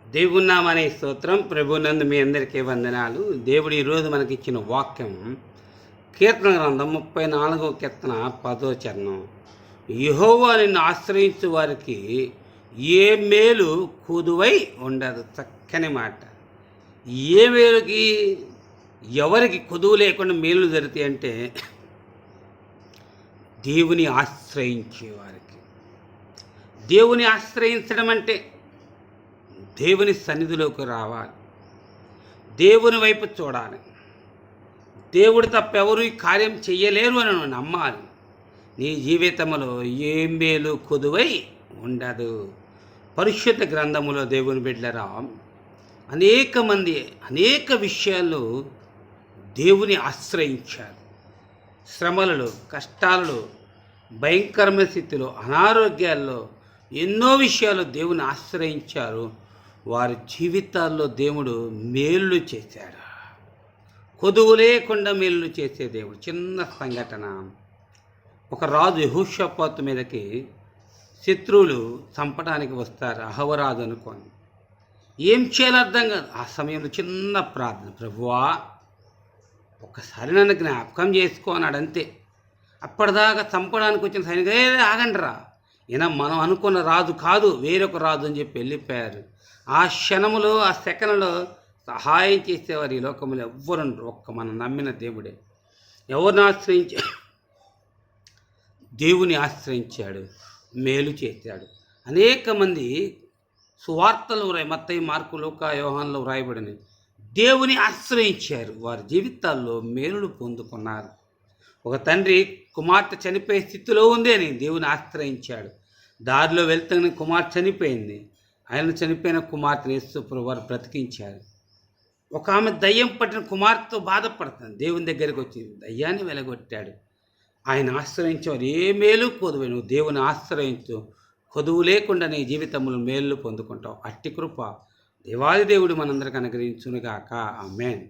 దేవుని నామనే స్తోత్రం. ప్రభునందు మీ అందరికీ వందనాలు. దేవుడు ఈరోజు మనకిచ్చిన వాక్యం కీర్తన గ్రంథం 34వ కీర్తన 10వ చరణం. యెహోవా నిన్ను ఆశ్రయించు వారికి ఏ మేలు కుదువై ఉండదు. చక్కని మాట. ఏ మేలుకి ఎవరికి కుదువు లేకుండా మేలు జరుగుతాయి అంటే దేవుని ఆశ్రయించే వారికి. దేవుని ఆశ్రయించడం అంటే దేవుని సన్నిధిలోకి రావాలి, దేవుని వైపు చూడాలి. దేవుడు తప్పెవరు ఈ కార్యం చెయ్యలేరు అని నమ్మాలి. నీ జీవితంలో ఏ మేలు కొదువై ఉండదు. పరిశుద్ధ గ్రంథములో దేవుని బిడ్డలారా, అనేక మంది అనేక విషయాల్లో దేవుని ఆశ్రయించారు. శ్రమలలో, కష్టాలలో, భయంకరమైన స్థితిలో, అనారోగ్యాల్లో ఎన్నో విషయాలు దేవుని ఆశ్రయించారు. వారి జీవితాల్లో దేవుడు మేలు చేశాడు. కొదువు లేకుండా మేలు చేసే దేవుడు. చిన్న సంఘటన. ఒక రాజు యెహోషాపాతు మీదకి శత్రువులు చంపడానికి వస్తారు, అహవరాజు అనుకోని. ఏం చేయాలో అర్థం కాదు. ఆ సమయంలో చిన్న ప్రార్థన, ప్రభువా ఒక్కసారి నన్ను జ్ఞాపకం చేసుకో అన్నాడు. అంతే. అప్పటిదాకా చంపడానికి వచ్చిన సైనికులు ఆగండి రా, ఈయన మనం అనుకున్న రాజు కాదు, వేరొక రాజు అని చెప్పి వెళ్ళిపోయారు. ఆ క్షణములో, ఆ సెకన్లో సహాయం చేసేవారు ఈ లోకంలో ఎవ్వరుండరు. ఒక్క మనం నమ్మిన దేవుడే. ఎవరిని దేవుని ఆశ్రయించాడు, మేలు చేశాడు. అనేక మంది సువార్తలు మత్తయి, మార్కు, లూకా, యోహానులో వ్రాయబడిన దేవుని ఆశ్రయించారు. వారి జీవితాల్లో మేలులు పొందుకున్నారు. ఒక తండ్రి కుమార్తె చనిపోయే స్థితిలో ఉంది అని దేవుని ఆశ్రయించాడు. దారిలో వెళ్తున్న కుమార్తె చనిపోయింది. ఆయన చనిపోయిన కుమార్తెను యేసుప్రభువు వారు బ్రతికించారు. ఒక ఆమె దయ్యం పట్టిన కుమార్తెతో బాధపడుతుంది. దేవుని దగ్గరికి వచ్చి దయ్యాన్ని వెలగొట్టాడు. ఆయన ఆశ్రయించేవారు ఏ మేలు కొదువు. నువ్వు దేవుని ఆశ్రయించు, కొదువు లేకుండా నీ జీవితంలో మేలు పొందుకుంటావు. అట్టి కృప దేవాది దేవుడు మనందరికీ అనుగ్రహించునుగాక. ఆమేన్.